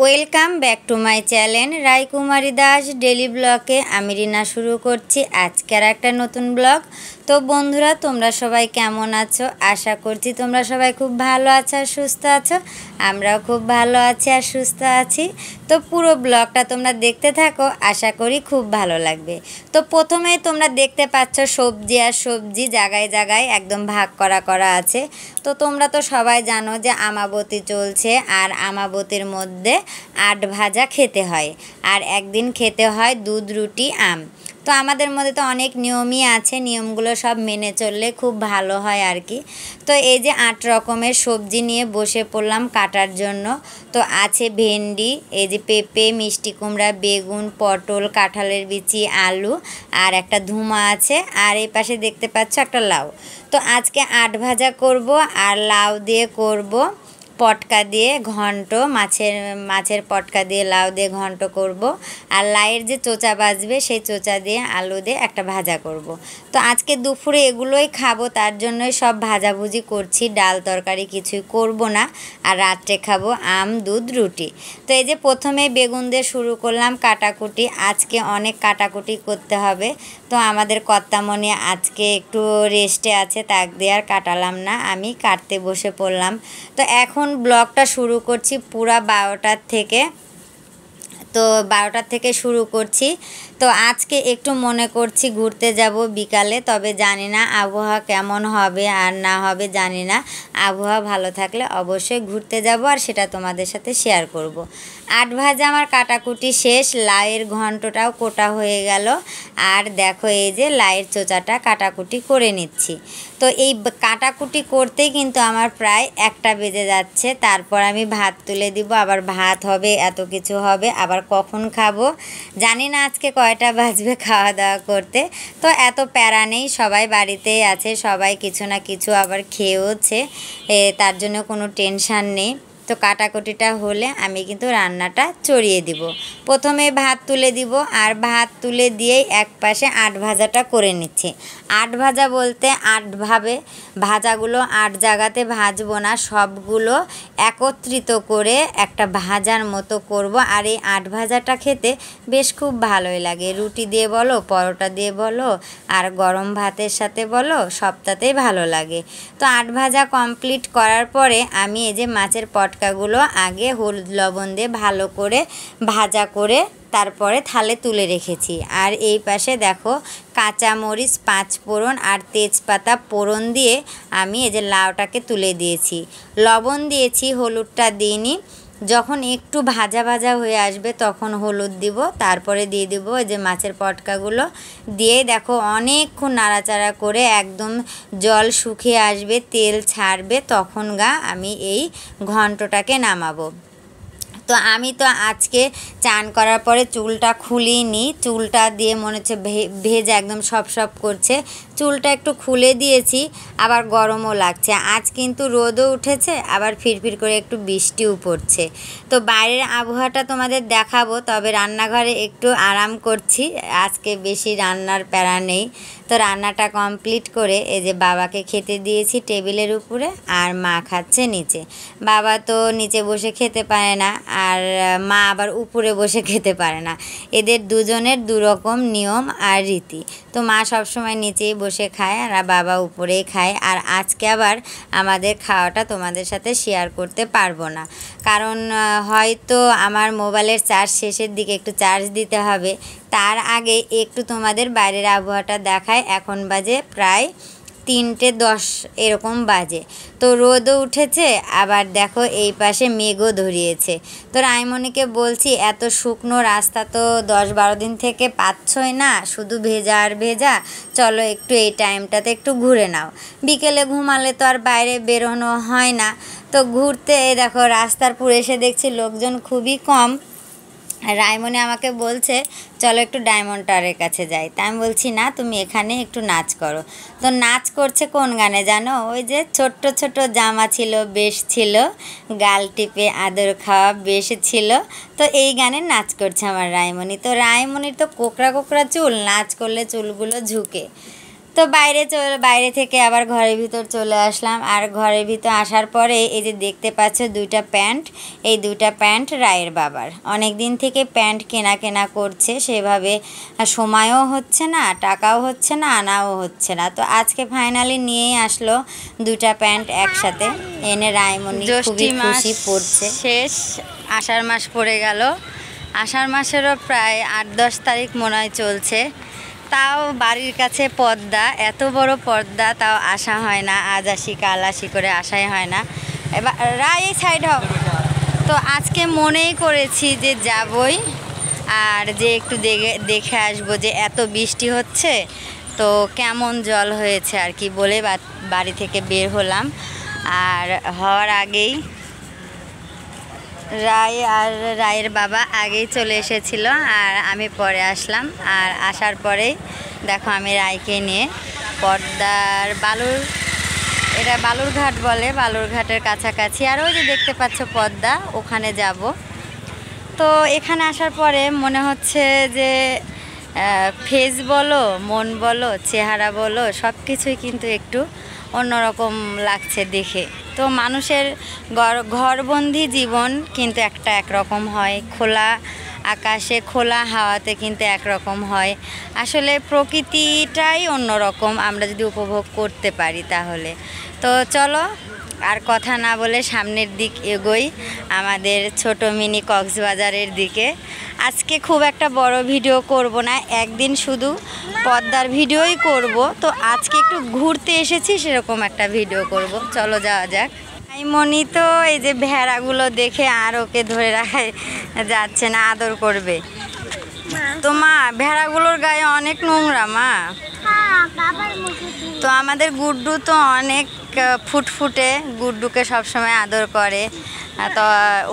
Welcome back to my channel Raikumari Das daily ব্লগে আমি রিনা শুরু করছি আজকের একটা নতুন ব্লগ। তো বন্ধুরা, তোমরা সবাই কেমন আছো? আশা করছি তোমরা সবাই খুব ভালো আছো আর সুস্থ আছো। আমরাও খুব ভালো আছি আর সুস্থ আছি। তো পুরো ব্লগটা তোমরা দেখতে থাকো, আশা করি খুব ভালো লাগবে। তো প্রথমেই তোমরা দেখতে পাচ্ছ সবজি আর সবজি জায়গায় জায়গায় একদম ভাগ করা আছে। তো তোমরা তো সবাই জানো যে আমাবতী চলছে, আর আমাবতীর মধ্যে ৮ ভাজা খেতে হয়, আর একদিন খেতে হয় দুধ রুটি আম। তো আমাদের মধ্যে তো অনেক নিয়মই আছে, নিয়মগুলো সব মেনে চললে খুব ভালো হয় আর কি। তো এই যে ৮ রকমের সবজি নিয়ে বসে পড়লাম কাটার জন্য। তো আছে ভেন্ডি, এই যে পেঁপে, মিষ্টি কুমড়া, বেগুন, পটল, কাঁঠালের বিচি, আলু, আর একটা ধুমা আছে, আর এই পাশে দেখতে পাচ্ছ একটা লাউ। তো আজকে ৮ ভাজা করব, আর লাউ দিয়ে করব পটকা দিয়ে ঘন্ট, মাছের পটকা দিয়ে লাউ দিয়ে ঘন্ট করব, আর লাউয়ের যে চোচা বাজবে সেই চোচা দিয়ে আলু দিয়ে একটা ভাজা করব। তো আজকে দুপুরে এগুলোই খাবো, তার জন্যই সব ভাজাভুজি করছি, ডাল তরকারি কিছুই করব না। আর রাত্রে খাবো আম, দুধ, রুটি। তো এই যে প্রথমে বেগুন দিয়ে শুরু করলাম কাটাকুটি, আজকে অনেক কাটাকুটি করতে হবে। তো আমাদের কর্তামণি আজকে একটু রেস্টে আছে, তাক দিয়ে আর কাটালাম না, আমি কাটতে বসে পড়লাম। তো এখন ব্লগটা শুরু করছি পুরা 12টার থেকে। তো 12টার থেকে শুরু করছি। তো আজকে একটু মনে করছি ঘুরতে যাব বিকালে, তবে জানি না আবহাওয়া কেমন হবে আর না হবে জানি না। আবহাওয়া ভালো থাকলে অবশ্যই ঘুরতে যাব, আর সেটা তোমাদের সাথে শেয়ার করব। ৮ ভাজা আমার কাটাকুটি শেষ, লাউয়ের ঘন্টটাও কোটা হয়ে গেল, আর দেখো এই যে লাউয়ের চোচাটা কাটাকুটি করে নিচ্ছি। তো এই কাটাকুটি করতেই কিন্তু আমার প্রায় 1টা বেজে যাচ্ছে। তারপর আমি ভাত তুলে দিব, আবার ভাত হবে, এত কিছু হবে, আবার কখন খাবো জানি না, আজকে কয়টা বাজবে খাওয়া দাওয়া করতে। তো এত প্যারা নেই, সবাই বাড়িতেই আছে, সবাই কিছু না কিছু আবার খেয়েওছে, তার জন্য কোনো টেনশান নেই। তো কাটাকুটিটা হলে আমি কিন্তু রান্নাটা চড়িয়ে দিব। প্রথমে ভাত তুলে দিব, আর ভাত তুলে দিয়েই এক পাশে ৮ ভাজাটা করে নিচ্ছি। ৮ ভাজা বলতে 8ভাবে ভাজাগুলো 8 জায়গাতে ভাজবো না, সবগুলো একত্রিত করে একটা ভাজার মতো করব। আর এই ৮ ভাজাটা খেতে বেশ খুব ভালোই লাগে, রুটি দিয়ে বলো, পরোটা দিয়ে বলো, আর গরম ভাতের সাথে বলো, সবটাতেই ভালো লাগে। তো ৮ ভাজা কমপ্লিট করার পরে আমি এই যে মাছের পটকাগুলো আগে হলুদ লবণ দিয়ে ভালো করে ভাজা করে তারপরে থালে তুলে রেখেছি। আর এই পাশে দেখো কাঁচামরিচ, 5 ফোড়ন আর তেজপাতা ফোড়ন দিয়ে আমি এই যে লাউটাকে তুলে দিয়েছি, লবণ দিয়েছি, হলুদটা দিইনি। যখন একটু ভাজা ভাজা হয়ে আসবে তখন হলুদ দিব, তারপরে দিয়ে দিব এই যে মাছের পটকাগুলো দিয়ে দেখো অনেকক্ষণ নাড়াচাড়া করে একদম জল শুকিয়ে আসবে, তেল ছাড়বে, তখন আমি এই ঘন্টটাকে নামাবো। তো আমি তো আজকে চান করার পরে চুলটা খুলিনি, চুলটা দিয়ে মনে হচ্ছে ভেজা একদম সপ করছে, চুলটা একটু খুলে দিয়েছি, আবার গরমও লাগছে। আজ কিন্তু রোদও উঠেছে, আবার ফিরফির করে একটু বৃষ্টিও পড়ছে। তো বাইরের আবহাওয়াটা তোমাদের দেখাবো, তবে রান্নাঘরে একটু আরাম করছি, আজকে বেশি রান্নার প্যারা নেই। তো রান্নাটা কমপ্লিট করে এই যে বাবাকে খেতে দিয়েছি টেবিলের উপরে, আর মা খাচ্ছে নিচে। বাবা তো নিচে বসে খেতে পারে না, আর মা আবার উপরে বসে খেতে পারে না, এদের দুজনের দুরকম নিয়ম আর রীতি। তো মা সবসময় নিচেই বসে খায়, আর বাবা উপরেই খায়। আর আজকে আবার আমাদের খাওয়াটা তোমাদের সাথে শেয়ার করতে পারবো না, কারণ হয়তো আমার মোবাইলের চার্জ শেষের দিকে, একটু চার্জ দিতে হবে। তার আগে একটু তোমাদের বাইরের আবহাওয়াটা দেখায়। এখন বাজে প্রায় 3:10 এরকম বাজে। তো রোদও উঠেছে, আবার দেখো এই পাশে মেঘও ধরিয়েছে। তো রাইমনিকে বলছি এত শুকনো রাস্তা তো 10-12 দিন থেকে পাচ্ছই না, শুধু ভেজা আর ভেজা, চলো একটু এই টাইমটাতে একটু ঘুরে নাও। বিকেলে ঘুমালে তো আর বাইরে বেরোনো হয় না। তো ঘুরতে দেখো রাস্তার পুরো এসে দেখছি লোকজন খুবই কম। রাইমনি আমাকে বলছে চলো একটু ডায়মন্ড টাওয়ারের কাছে যাই। তা আমি বলছি না, তুমি এখানে একটু নাচ করো। তো নাচ করছে কোন গানে জানো? ওই যে ছোট্ট ছোট জামা ছিল, বেশ ছিল, গাল টিপে আদর খাওয়া বেশ ছিল। তো এই গানে নাচ করছে আমার রাইমনি। তো রাইমনির তো কোকড়া কোকড়া চুল, নাচ করলে চুলগুলো ঝুঁকে। তো বাইরে থেকে আবার ঘরের ভিতর চলে আসলাম। আর ঘরের ভিতর আসার পরে এই যে দেখতে পাচ্ছ দুইটা প্যান্ট, এই দুইটা প্যান্ট রায়ের বাবার। অনেক দিন থেকে প্যান্ট কেনা করছে, সেভাবে সময়ও হচ্ছে না, টাকাও হচ্ছে না, আনাও হচ্ছে না। তো আজকে ফাইনালি নিয়েই আসলো দুইটা প্যান্ট একসাথে এনে। রায়মণি খুবই খুশি, পড়ছে। শেষ আষাঢ় মাস পড়ে গেল, আষাঢ় মাসেরও প্রায় 8-10 তারিখ মনে হয় চলছে। তাও বাড়ির কাছে পদ্মা, এত বড় পদ্মা, তাও আসা হয় না। আজ আসি কাল আসি করে আসাই হয় না। এবার রায় এই সাইড হোক। তো আজকে মনেই করেছি যে যাবই, আর যে একটু দেখে আসবো যে এত বৃষ্টি হচ্ছে, তো কেমন জল হয়েছে আর কি বলে বাড়ি থেকে বের হলাম। আর হওয়ার আগেই রায় আর রায়ের বাবা আগেই চলে এসেছিল, আর আমি পরে আসলাম। আর আসার পরেই দেখো আমি রায়কে নিয়ে পদ্মার এটা বালুরঘাট বলে, বালুরঘাটের কাছাকাছি। আর ওই যে দেখতে পাচ্ছ পদ্মা, ওখানে যাব। তো এখানে আসার পরে মনে হচ্ছে যে ফেস বলো, মন বলো, চেহারা বলো, সব কিছুই কিন্তু একটু অন্যরকম লাগছে দেখে। তো মানুষের ঘরবন্দি জীবন কিন্তু একরকম হয়, খোলা আকাশে খোলা হাওয়াতে কিন্তু একরকম হয়। আসলে প্রকৃতিটাই অন্যরকম আমরা যদি উপভোগ করতে পারি তাহলে। তো চলো আর কথা না বলে সামনের দিক এগোই, আমাদের ছোট মিনি কক্সবাজারের দিকে। আজকে খুব একটা বড় ভিডিও করব না, একদিন শুধু পদ্মার ভিডিওই করব। তো আজকে একটু ঘুরতে এসেছি, সেরকম একটা ভিডিও করব। চলো যাওয়া যাক। মনি তো এই যে ভেড়াগুলো দেখে আর ওকে ধরে রাখা যাচ্ছে না, আদর করবে। তো মা, ভেড়াগুলোর গায়ে অনেক নোংরা মা। তো আমাদের গুড্ডু তো অনেক ফুটফুটে, গুড্ডুকে সবসময় আদর করে। তো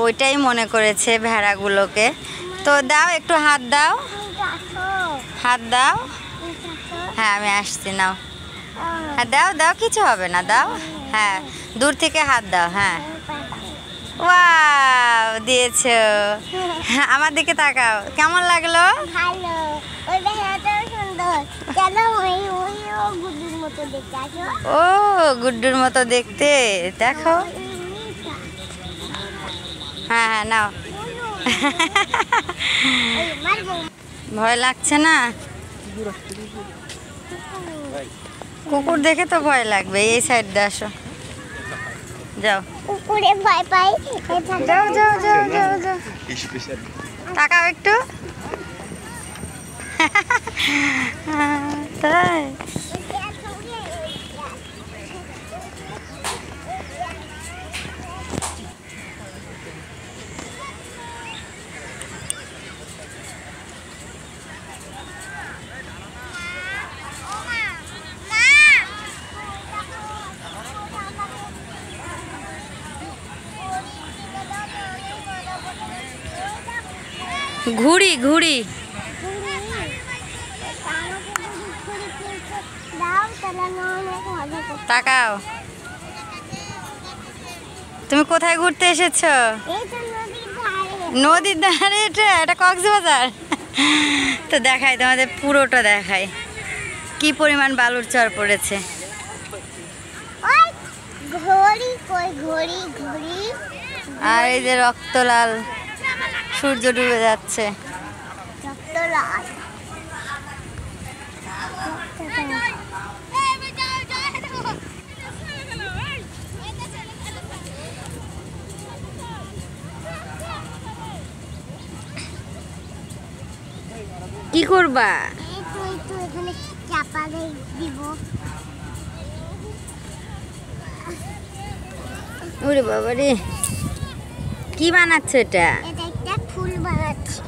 ওইটাই মনে করেছে ভেড়াগুলোকে। তো দাও একটু হাত দাও, হাত দাও। হ্যাঁ আমি আসছি, নাও। হ্যাঁ দাও দাও, কিছু হবে না, দাও। হ্যাঁ দূর থেকে হাত দাও। হ্যাঁ ওয়াও, দিয়েছো। আমার দিকে তাকাও, কেমন লাগলো? ভালো, ওই ভেড়াটাও সুন্দর। কেন ও গুড্ডুর মতো দেখতে আসো? ও গুড্ডুর মতো দেখতে, দেখো। হ্যাঁ হ্যাঁ নাও। ভয় লাগছে না? কুকুর দেখে তো ভয় লাগবে। এই সাইড দিয়ে আসো, যাও। কুকুরে ভয় পাই। যাও যাও যাও যাও যাও, তাকাও একটু। তাই ঘুড়ি ঘুড়ি তাকাও। তুমি কোথায় ঘুরতে এসেছো? নদীর ধারে। এটা কক্সবাজার। তো দেখাই তোমাদের, পুরোটা দেখাই কি পরিমাণ বালুর চর পড়েছে। আর এই যে রক্তলাল, সূর্য ডুবে যাচ্ছে। কি করবা? ওরে বাবা রে, কি বানাচ্ছ এটা? একটা ফুল বানাচ্ছি।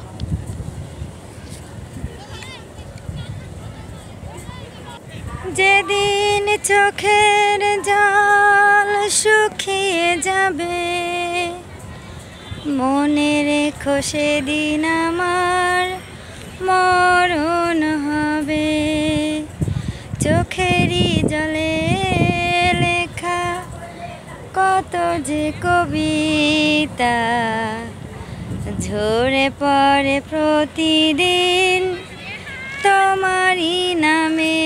যেদিন চোখের জল শুকিয়ে যাবে, মনে রেখো সেদিন আমার মরণ হবে। চোখেরই জলে লেখা কত যে কবিতা ঝরে পড়ে প্রতিদিন তোমারই নামে।